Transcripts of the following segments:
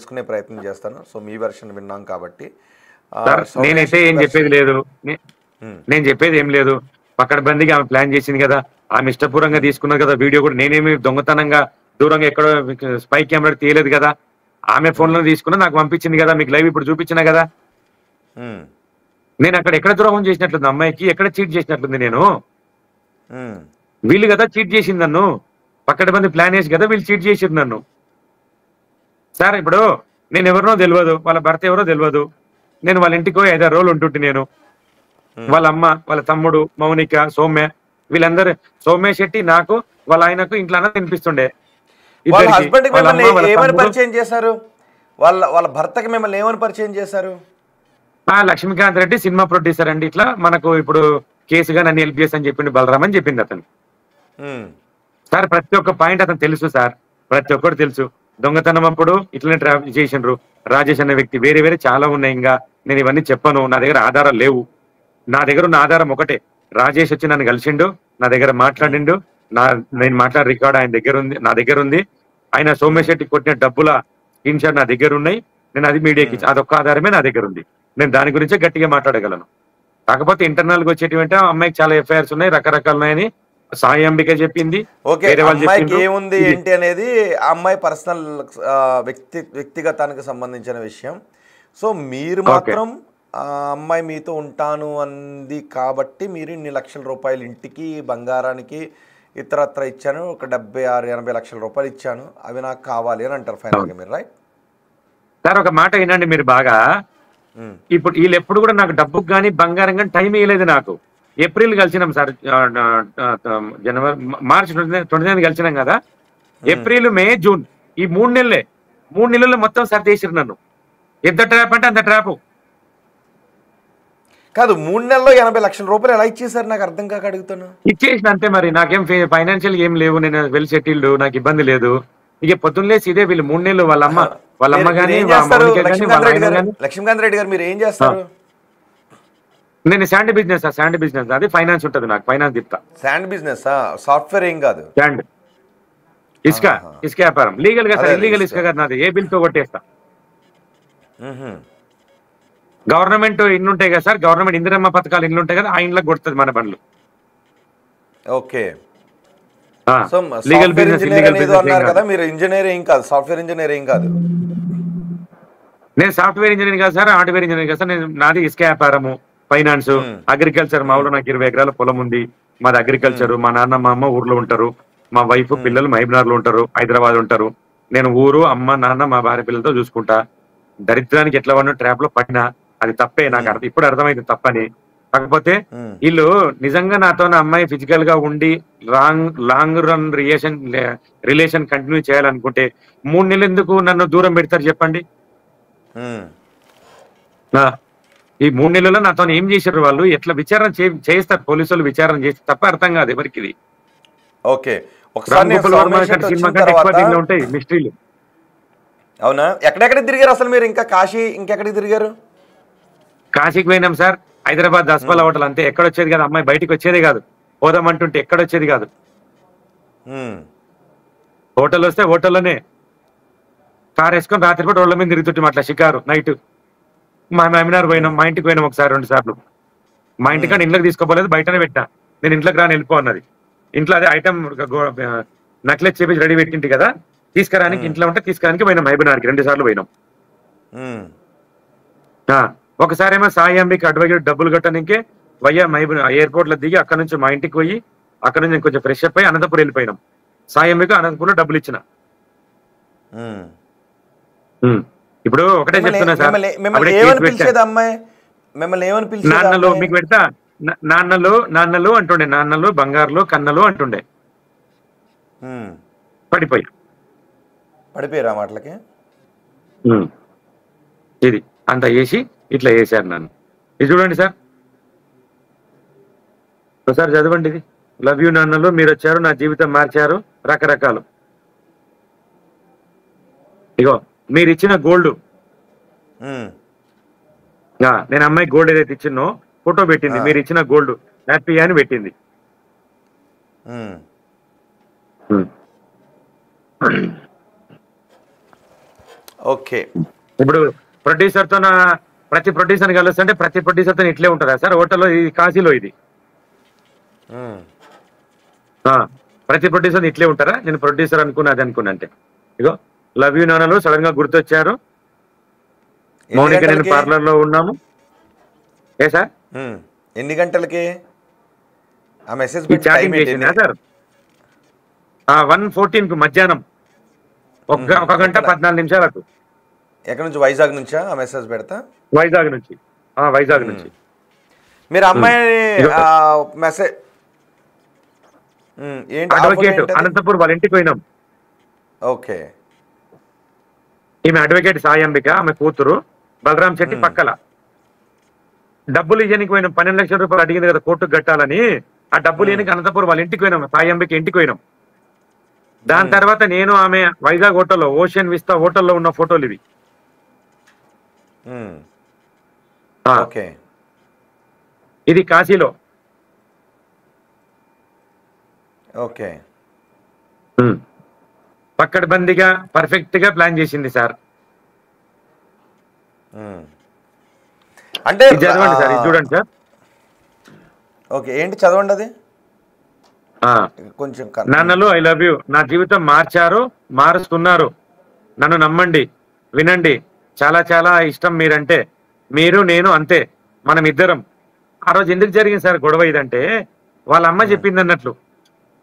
తెలుసుకునే ప్రయత్నం చేస్తాను. సో మీ వెర్షన్ విన్నాం కాబట్టి సార్ నేనైతే సౌమ్య ఏం చెప్పేది లేదు. నేను చెప్పేది ఏం లేదు. పకడ్బందీగా ఆమె ప్లాన్ చేసింది కదా, ఆమె ఇష్టపూర్వంగా తీసుకున్నది కదా వీడియో కూడా. నేనేమి దొంగతనంగా దూరంగా ఎక్కడో స్పై కెమెరా తీయలేదు కదా. ఆమె ఫోన్లో తీసుకున్నా నాకు పంపించింది కదా, మీకు లైవ్ ఇప్పుడు చూపించిన కదా. నేను అక్కడ ఎక్కడ ద్రోహం చేసినట్లుంది అమ్మాయికి, ఎక్కడ చీట్ చేసినట్లుంది నేను. వీళ్ళు కదా చీట్ చేసింది నన్ను, పకడ్బందీ ప్లాన్ వేసి కదా వీళ్ళు చీట్ చేసింది నన్ను. సార్ ఇప్పుడు నేను ఎవరినో తెలియదు, వాళ్ళ భర్త ఎవరో తెలియదు. నేను వాళ్ళ ఇంటికి 5-6 రోజులు ఉంటుంటే నేను, వాళ్ళ అమ్మ, వాళ్ళ తమ్ముడు, మౌనిక, సౌమ్య, వీళ్ళందరూ, సౌమ్య శెట్టి నాకు వాళ్ళ ఆయనకు ఇంట్లో అన్న తినిపిస్తుండే. వాళ్ళ హస్బెండ్ ఏమని పరిచయం చేశారు? వాళ్ళ భర్తకి మిమ్మల్ని ఏమని పరిచయం చేశారు? లక్ష్మీకాంత్ రెడ్డి సినిమా ప్రొడ్యూసర్ అండి, ఇట్లా మనకు ఇప్పుడు కేసుగా నన్ను హెల్ప్ చేసి చెప్పింది బలరామ్ అని చెప్పింది అతను. సార్ ప్రతి ఒక్క పాయింట్ అతను తెలుసు సార్, ప్రతి ఒక్కరు తెలుసు. దొంగతనం అప్పుడు ఇట్లనే ట్రావెల్ చేసిండ్రు రాజేష్ అనే వ్యక్తి, వేరే వేరే చాలా ఉన్నాయి. ఇంకా నేను ఇవన్నీ చెప్పను, నా దగ్గర ఆధారాలు లేవు. నా దగ్గర ఉన్న ఆధారం ఒకటే, రాజేష్ వచ్చి నన్ను కలిసిండు, నా దగ్గర మాట్లాడిండు, నేను మాట్లాడే రికార్డ్ ఆయన దగ్గర ఉంది, నా దగ్గర ఉంది. ఆయన సోమశెట్టి కొట్టిన డబ్బుల స్క్రీన్ షాట్ నా దగ్గర ఉన్నాయి. నేను అది మీడియాకి ఇచ్చి, అదొక్క ఆధారమే నా దగ్గర ఉంది. నేను దాని గురించే గట్టిగా మాట్లాడగలను. కాకపోతే ఇంటర్నల్ గా వచ్చేటువంటి అమ్మాయికి చాలా ఎఫ్ఐఆర్స్ ఉన్నాయి, రకరకాలు ఉన్నాయని సాయి అంబిక చెప్పింది. అమ్మాయికి ఏముంది ఏంటి అనేది ఆ అమ్మాయి పర్సనల్ వ్యక్తిగతానికి సంబంధించిన విషయం. సో మీరు మాత్రం అమ్మాయి మీతో ఉంటాను అంది కాబట్టి మీరు ఇన్ని లక్షల రూపాయలు ఇంటికి, బంగారానికి, ఇతరత్ర ఇచ్చాను, ఒక 76-80 లక్షల రూపాయలు ఇచ్చాను, అవి నాకు కావాలి అని అంటారు ఫైనల్గా మీరు, రైట్? సార్ ఒక మాట వినండి మీరు బాగా. ఇప్పుడు వీళ్ళు ఎప్పుడు కూడా నాకు డబ్బుకు కానీ బంగారం కానీ టైం ఇవ్వలేదు నాకు. ఏప్రిల్ కలిసినాం సార్, జనవరి మార్చ్ 29 కలిసినాం కదా. ఏప్రిల్, మే, జూన్ ఈ 3 నెలలే, 3 నెలల్లో మొత్తం సర్దేసిరు నన్ను. ఎంత ట్రాప్ అంటే అంత ట్రాప్. కాదు, 3 నెలల్లో 80 లక్షల రూపాయలు ఎలా ఇచ్చేసారు నాకు అర్థం కాక అడుగుతాను. ఇచ్చేసిన అంతే మరి, నాకేం ఫైనాన్షియల్ ఏం లేవు, నేను వెల్ సెటిల్డ్, నాకు ఇబ్బంది లేదు. ఇక పొద్దున్నేసి ఇదే వీళ్ళు 3 నెలలు వాళ్ళ అమ్మ కానీ లక్ష్మీకాంత్ రెడ్డి గారు మీరు ఏం చేస్తారు? నేను శాండ్ బిజినెస్, అది ఫైనాన్స్ ఉంటుంది నాకు, ఫైనాన్స్ తిప్తా. శాండ్ బిజినెస్, సాఫ్ట్వేర్ ఏం కాదు, శాండ్ ఇసుక వ్యాపారం. లీగల్ గా సార్, ఇల్లీగల్ ఇసుక కాదు నాది, ఏ బిల్ తో కొట్టేస్తా. గవర్నమెంట్ ఇల్లు ఉంటాయి కదా సార్, గవర్నమెంట్ ఇందిరమ్మ పథకాలు ఇల్లు ఉంటాయి కదా, ఆ ఇంట్లోకి కొడుతుంది మన బండ్లు. ఓకే, లీగల్ బిజినెస్ అన్నారు కదా మీరు, ఇంజనీర్ ఏం కాదు, సాఫ్ట్వేర్ ఇంజనీర్ ఏం కాదు. నేను సాఫ్ట్వేర్ ఇంజనీర్ కాదు సార్, హార్డ్వేర్ ఇంజనీర్ కాదు సార్. నేను నాది ఇసుక వ్యాపారము, ఫైనాన్స్, అగ్రికల్చర్. మా ఊళ్ళో నాకు 20 ఎకరాల పొలం ఉంది, మాది అగ్రికల్చర్. మా నాన్న మా అమ్మ ఊర్లో ఉంటారు, మా వైఫ్ పిల్లలు మహబూబ్నగర్ లో ఉంటారు, హైదరాబాద్ ఉంటారు. నేను ఊరు, అమ్మ, నాన్న, మా భార్య పిల్లలతో చూసుకుంటా. దరిద్రానికి ఎట్లా ఉన్న ట్రాప్ లో పట్టినా అది తప్పే, నాకు ఇప్పుడు అర్థమైంది తప్పని. కాకపోతే వీళ్ళు నిజంగా నాతో నా అమ్మాయి ఫిజికల్ గా ఉండి లాంగ్ రన్ రిలేషన్ కంటిన్యూ చేయాలనుకుంటే 3 నెలలు ఎందుకు నన్ను దూరం పెడతారు చెప్పండి? ఈ 3 నెలల్లో నాతో ఏం చేశారు వాళ్ళు? ఎట్లా విచారణ చేస్తారు పోలీసులు? విచారణ చేస్తే తప్ప అర్థం కాదు ఎవరికి ఇది. ఓకే, ఉంటాయి మిస్టరీలు. అవునా? ఎక్కడెక్కడికి తిరిగారు అసలు మీరు? ఇంకా కాశీ, ఇంకెక్కడికి తిరిగారు? కాశీకి పోయినాం సార్, హైదరాబాద్ దస్పాల హోటల్, అంతే. ఎక్కడొచ్చేది కాదు, అమ్మాయి బయటకు వచ్చేదే కాదు, పోదామంటుంటే ఎక్కడొచ్చేది కాదు. హోటల్ వస్తే హోటల్లోనే కార్ వేసుకొని రాత్రిపూట రోడ్ల మీద తిరుగుతుంటే అట్లా షికారు నైట్. మా మహబూబ్నగర్ పోయినాం, మా ఇంటికి పోయినాం ఒకసారి 2 సార్లు. మా ఇంటికాడ ఇంట్లోకి తీసుకోపోలేదు, బయటనే పెట్టా. నేను ఇంట్లోకి రాని వెళ్ళిపో అన్నది. ఇంట్లో అదే ఐటమ్ నక్లెస్ చేపించి రెడీ పెట్టింటి కదా, తీసుకురానికి ఇంట్లో ఉంటే తీసుకురానికి పోయినాం. మహబూబ్నగర్కి 2 సార్లు పోయినాం. ఒకసారి ఏమో సాయి అంబిక అడ్వకేట్ డబ్బులు కట్టడానికే వయ్యా ఎయిర్పోర్ట్ లో దిగి అక్కడ నుంచి మా ఇంటికి పోయి అక్కడ నుంచి కొంచెం ఫ్రెష్ అప్ అయి అనంతపురం వెళ్ళిపోయినాం. సాయి అంబిక అనంతపురంలో డబ్బులు ఇచ్చిన. ఇప్పుడు ఒకటే చెప్తున్నా సార్, నాన్నలు మీకు పెడతా, నాన్నలు అంటుండే, నాన్నలు, బంగారులు, కన్నలు అంటుండే. పడిపోయారు ఆ మాటలకి. ఇది అంతా వేసి ఇట్లా వేసారు నన్ను. ఇది చూడండి సార్, ఒకసారి చదవండి ఇది. లవ్ యూ నాన్నలు, మీరు వచ్చారు, నా జీవితం మార్చారు, రకరకాలు. ఇగో మీరు ఇచ్చిన గోల్డ్, నేను అమ్మాయి గోల్డ్ ఏదైతే ఇచ్చినో ఫోటో పెట్టింది, మీరు ఇచ్చిన గోల్డ్ హ్యాపీ అని పెట్టింది. ఓకే. ఇప్పుడు ప్రొడ్యూసర్ తో ప్రతి ప్రొడ్యూసర్ కలుస్తుంటే ప్రతి ప్రొడ్యూసర్ తో ఇట్లే ఉంటుందా సార్? హోటల్లో ఇది కాశీలో ఇది ప్రతి ప్రొడ్యూసర్ ఇట్లే ఉంటారా? నేను ప్రొడ్యూసర్ అది అనుకున్నా అంటే ఇగో లవ్ యూ నాన్నలు సడన్ గా గుర్తొచ్చారు. మౌనిక నేను పార్లర్ లో ఉన్నాము. ఏ సార్ ఎన్ని గంటలకి ఆ మెసేజ్ చాటింగ్ చేసిందా సార్? 1:14 మధ్యాహ్నం 1 గంట 14 నిమిషాలకు. ఎక్కడి నుంచి? వైజాగ్ నుంచా ఆ మెసేజ్ పెడతా? వైజాగ్ నుంచి. వైజాగ్ నుంచి. మీరు అమ్మాయి మెసేజ్ అడ్వకేట్ అనంతపూర్ వాళ్ళ ఇంటికి పోయినాం. ఓకే. ఈమె అడ్వకేట్ సాయంబిక, ఆమె కూతురు బలరాం శెట్టి పక్కల. డబ్బులు ఇయ్యనికి పోయినాం. 12 లక్షల రూపాయలు అడిగింది కదా కోర్టుకు కట్టాలని. ఆ డబ్బులు ఇయ్యనికి అనంతపూర్ వాళ్ళ ఇంటికి పోయినాం, సాయంబిక ఇంటికి పోయినాం. దాని తర్వాత నేను ఆమె వైజాగ్ హోటల్లో, ఓషియన్ విస్తా హోటల్లో ఉన్న ఫోటోలు ఇవి. ఇది కాశీలో. ఓకే. పక్కడబందిగా పర్ఫెక్ట్ గా ప్లాన్ చేసింది సార్. అంటే చదవండి సార్, ఇది చూడండి సార్. ఓకే, ఏంటి చదవండి అది కొంచెం. నాన్నలు ఐ లవ్ యూ, నా జీవితం మార్చారు, మారుస్తున్నారు. నన్ను నమ్మండి, వినండి. చాలా చాలా ఇష్టం మీరంటే. మీరు నేను అంతే, మనం ఇద్దరం. ఆ రోజు ఎందుకు జరిగింది సార్ గొడవ ఇదంటే, వాళ్ళ అమ్మ చెప్పింది అన్నట్లు,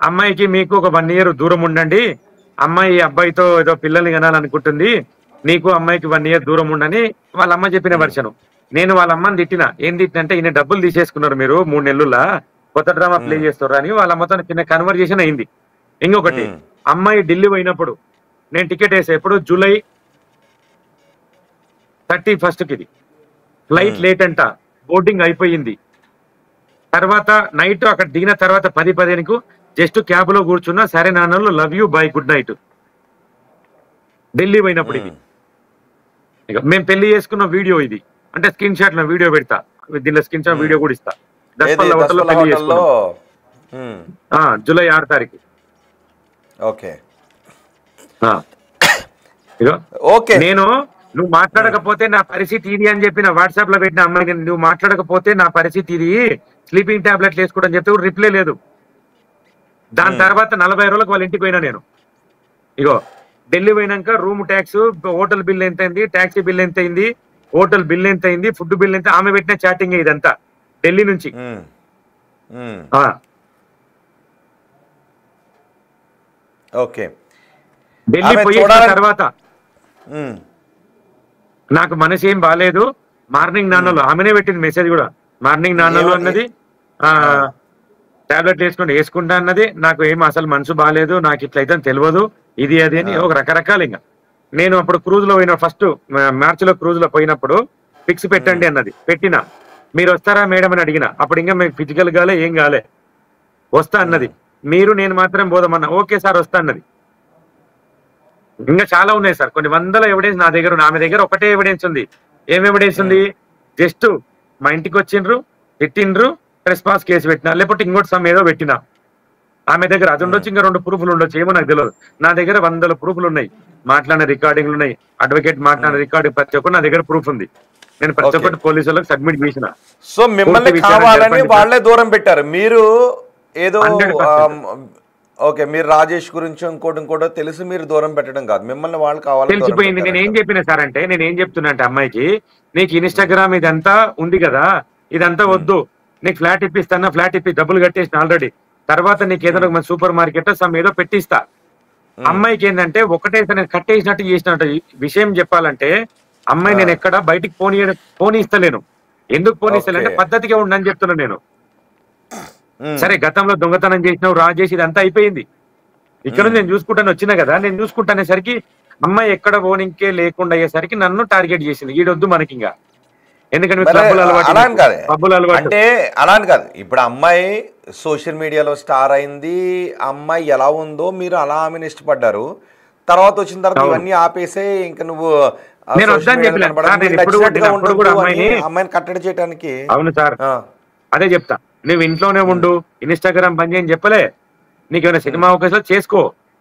అమ్మాయికి మీకు ఒక 1 year దూరం ఉండండి, అమ్మాయి అబ్బాయితో ఏదో పిల్లల్ని కనాలనుకుంటుంది, నీకు అమ్మాయికి 1 year దూరం ఉండని వాళ్ళ అమ్మ చెప్పిన వర్షను. నేను వాళ్ళ అమ్మని తిట్టిన. ఏం తిట్టినంటే, ఈయన డబ్బులు తీసేసుకున్నారు మీరు 3 నెలల్లో, కొత్త డ్రామా ప్లే చేస్తారు అని వాళ్ళ అమ్మతో చిన్న కన్వర్జేషన్ అయింది. ఇంకొకటి, అమ్మాయి ఢిల్లీ పోయినప్పుడు నేను టికెట్ వేసా. ఎప్పుడు? జూలై 31st ఇది. ఫ్లైట్ లేట్ అంట, బోర్డింగ్ అయిపోయింది. తర్వాత నైట్ అక్కడ దిగిన తర్వాత 10:15కు జస్ట్ క్యాబ్ లో కూర్చున్నా. సరే నాన్నలు love you, by, good night. Delhi పోయినప్పుడు ఇది. ఇక మేము పెళ్లి చేసుకున్న వీడియో ఇది. అంటే స్క్రీన్ షాట్ లో వీడియో పెడతా, దీనిలో స్క్రీన్ షాట్ వీడియో కూడా ఇస్తా. దస్పల్ల హోటల్లో పెళ్లి చేసుకున్నాం, జూలై 6 తారీఖు. ఓకే. ఓకే. నేను నువ్వు మాట్లాడకపోతే నా పరిస్థితి ఇది అని చెప్పిన వాట్సాప్ లో పెట్టిన అమ్మాయికి, నువ్వు మాట్లాడకపోతే నా పరిస్థితి ఇది, స్లీపింగ్ టాబ్లెట్లు వేసుకోవడం చెప్తే కూడా రిప్లై లేదు. దాని తర్వాత 40 రోజులకు వాళ్ళ ఇంటికి పోయినా నేను. ఇగో ఢిల్లీ పోయినాక రూమ్ ట్యాక్స్, హోటల్ బిల్ ఎంత అయింది, ట్యాక్సీ బిల్ ఎంత అయింది, హోటల్ బిల్ ఎంత అయింది, ఫుడ్ బిల్ ఎంత, ఆమె పెట్టిన చాటింగ్ ఇదంతా ఢిల్లీ నుంచి. ఓకే. ఢిల్లీ పోయిన తర్వాత నాకు మనసు ఏం బాగాలేదు. మార్నింగ్ నాన్నలు, ఆమెనే పెట్టింది మెసేజ్ కూడా. మార్నింగ్ నాన్నలు అన్నది, టాబ్లెట్ వేసుకుంటా అన్నది. నాకు ఏం అసలు మనసు బాగాలేదు, నాకు ఇట్లయితే తెలియదు, ఇది అది అని ఒక రకరకాలు. ఇంకా నేను అప్పుడు క్రూజ్ లో పోయిన, ఫస్ట్ మార్చి లో క్రూజ్ లో పోయినప్పుడు ఫిక్స్ పెట్టండి అన్నది. పెట్టిన. మీరు వస్తారా మేడం అని అడిగిన. అప్పుడు ఇంకా మీకు ఫిజికల్ గాలే, ఏం కాలే. వస్తా అన్నది. మీరు నేను మాత్రం పోదామన్నా. ఓకే సార్ వస్తా అన్నది. ఇంకా చాలా ఉన్నాయి సార్, కొన్ని వందల ఎవిడెన్స్ నా దగ్గర. ఆమె దగ్గర ఒకటే ఎవిడెన్స్ ఉంది. ఏం ఎవిడెన్స్ ఉంది? జస్ట్ మా ఇంటికి వచ్చిండ్రు, తిట్టిండ్రు, ట్రెస్పాస్ కేసు పెట్టినా, లేకపోతే ఇంకోటి సమ్ ఏదో పెట్టినా. ఆమె దగ్గర అది ఉండొచ్చు, ఇంకా 2 ప్రూఫ్లు ఉండొచ్చు, ఏమో నాకు తెలియదు. నా దగ్గర 100 ప్రూఫ్లు ఉన్నాయి. మాట్లాడిన రికార్డింగ్లు ఉన్నాయి, అడ్వకేట్ మాట్లాడిన రికార్డింగ్, ప్రతి ఒక్కటి నా దగ్గర ప్రూఫ్ ఉంది. నేను ప్రతి ఒక్కటి పోలీసులకు సబ్మిట్ చేసిన. సో మిమ్మల్ని కావాలని వాళ్ళే దూరం పెట్టారు. మీరు ఏదో ఓకే, మీరు రాజేష్ గురించి ఇంకోటో తెలిసి మీరు దూరం పెట్టడం కాదు, మిమ్మల్ని వాళ్ళు కావాలి. తెలిసిపోయింది. నేను ఏం చెప్పిన సార్ అంటే, నేను ఏం చెప్తున్నా అంటే, అమ్మాయికి నీకు ఇన్స్టాగ్రామ్ ఇదంతా ఉంది కదా, ఇదంతా వద్దు, నీకు ఫ్లాట్ ఇప్పిస్తానా, ఫ్లాట్ ఇప్పి డబ్బులు కట్టేసిన ఆల్రెడీ. తర్వాత నీకు ఏదైనా సూపర్ మార్కెట్ సమ్ ఏదో పెట్టిస్తా. అమ్మాయికి ఏంటంటే ఒకటే నేను కట్టేసినట్టు చేసినట్టు విషయం చెప్పాలంటే, అమ్మాయి నేను ఎక్కడ బయటికి పోనీస్తలేను. ఎందుకు పోనీస్తలేంటే పద్ధతిగా ఉండని చెప్తున్నా నేను. సరే గతంలో దొంగతనం చేసినావు, రాజేష్, ఇదంతా అయిపోయింది. ఇక్కడ నేను చూసుకుంటాను వచ్చినా కదా, నేను చూసుకుంటానేసరికి అమ్మాయి ఎక్కడ పోనీకే లేకుండా అయ్యేసరికి నన్ను టార్గెట్ చేసింది. ఈడొద్దు మనకి ఇంకా, ఎందుకంటే అంటే అలా అని కాదు. ఇప్పుడు అమ్మాయి సోషల్ మీడియాలో స్టార్ అయింది, అమ్మాయి ఎలా ఉందో మీరు అలా ఆమెను ఇష్టపడ్డారు. తర్వాత వచ్చిన తర్వాత ఇవన్నీ ఆపేసే ఇంకా నువ్వు అమ్మాయిని కట్టడి చేయడానికి. అవును సార్, అదే చెప్తా. నువ్వు ఇంట్లోనే ఉండు, ఇన్స్టాగ్రామ్ బంద్ చేయని చెప్పలే. నీకేమైనా సినిమా అవకాశాలు చేసుకో,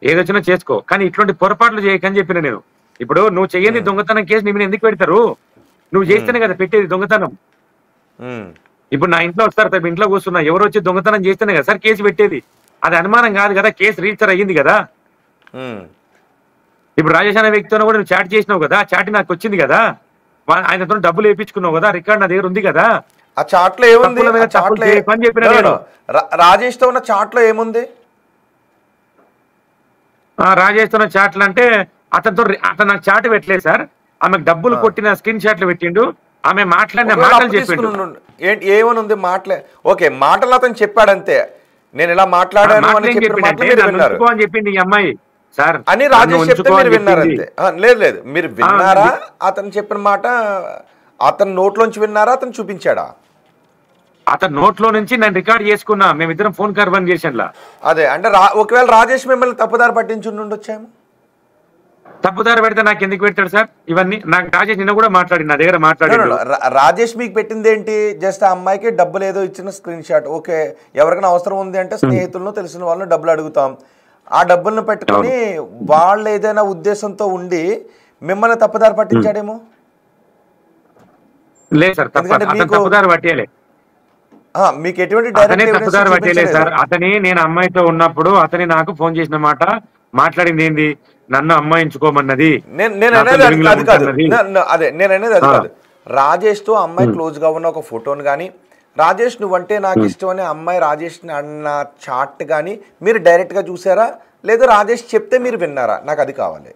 ఏదొచ్చినా చేసుకో, కానీ ఇట్లాంటి పొరపాట్లు చేయకని చెప్పిన నేను. ఇప్పుడు నువ్వు చెయ్యని దొంగతనం కేసు నీ మీద ఎందుకు పెడతారు? నువ్వు చేస్తేనే కదా పెట్టేది దొంగతనం. ఇప్పుడు నా ఇంట్లో వస్తారు సార్, ఇంట్లో కూర్చున్నా, ఎవరు వచ్చి దొంగతనం చేస్తేనే కదా సార్ కేసు పెట్టేది. అది అనుమానం కాదు కదా, కేసు రిజిస్టర్ అయ్యింది కదా. ఇప్పుడు రాజేష్ అనే వ్యక్తితో కూడా నువ్వు చాట్ చేసినావు కదా, చాట్ నాకు వచ్చింది కదా, ఆయనతో డబ్బులు వేయించుకున్నావు కదా, రికార్డ్ నా దగ్గర ఉంది కదా. ఆ చాట్ లో ఏముంది? రాజేష్ తో ఉన్న చాట్ లో ఏముంది? రాజేష్ తో ఉన్న చాట్లు అంటే అతను నాకు చాట్ పెట్టలేదు సార్, ఆమెకు డబ్బులు కొట్టిన స్క్రీన్ షాట్లు పెట్టిండు, ఆమె మాట్లాడిన మాటలు చెప్పిండు. ఏమని ఉంది మాటలే? ఓకే, మాటలు అతను చెప్పాడంతే, నేను ఇలా మాట్లాడాను అని చెప్పింది ఈ అమ్మాయి సార్ అని రాజేష్ చెప్తే మీరు విన్నారంతే. లేదు మీరు విన్నారా? అతను చెప్పిన మాట అతను నోట్లోంచి విన్నారా, అతను చూపించాడా? అతను నోట్లో నుంచి నేను రికార్డ్ చేసుకున్నా, మేమిద్దరం ఫోన్ కన్వర్సేషన్ లా. అదే అంటే ఒకవేళ రాజేష్ మిమ్మల్ని తప్పుదారి పట్టించుండొచ్చేమో. తప్పుదారి పెడితే నాకు ఎందుకు పెడతాడు సార్ ఇవన్నీ? నాకు రాజేష్ నిన్న కూడా మాట్లాడి నా దగ్గర మాట్లాడాడు. రాజేష్ మీకు పెట్టింది ఏంటి? జస్ట్ ఆ అమ్మాయికి డబ్బులు ఏదో ఇచ్చిన స్క్రీన్ షాట్. ఓకే, ఎవరికైనా అవసరం ఉంది అంటే స్నేహితులను తెలిసిన వాళ్ళని డబ్బులు అడుగుతాం, ఆ డబ్బులను పెట్టుకుని వాళ్ళు ఏదైనా ఉద్దేశంతో ఉండి మిమ్మల్ని తప్పుదారి పట్టించాడేమో. లేదు సార్, తప్పుదారి పట్టేయలే, మీకు ఎటువంటి తప్పుదారి పట్టేయలేదు సార్. అతని నేను అమ్మాయితో ఉన్నప్పుడు అతని నాకు ఫోన్ చేసిన మాట మాట్లాడింది ఏంది, నన్ను అమ్మాయించుకోమన్నది. అదే నేను అనేది అది కాదు. రాజేష్ తో అమ్మాయి క్లోజ్ గా ఉన్న ఒక ఫోటోను కానీ, రాజేష్ నువ్వంటే నాకు ఇష్టం అని అమ్మాయి రాజేష్ అన్న చాట్ కానీ మీరు డైరెక్ట్ గా చూసారా, లేదా రాజేష్ చెప్తే మీరు విన్నారా? నాకు అది కావాలి.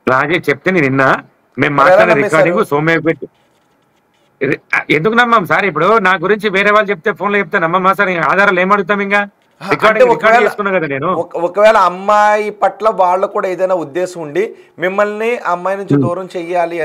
రాజేష్ చెప్తే నేను విన్నా, మేము మాట్లాడే రికార్డింగ్ సోమ్య పెట్టి. ఎందుకు నమ్మం సార్? ఇప్పుడు నా గురించి వేరే వాళ్ళు చెప్తే ఫోన్ లో చెప్తే నమ్మమ్మా సార్? ఆధారాలు ఏమడుగుతాం? ఇంకా ఒకవేళ అమ్మాయి పట్ల వాళ్ళు కూడా ఏదైనా ఉద్దేశం ఉండి మిమ్మల్ని అమ్మాయి నుంచి దూరం చెయ్యాలి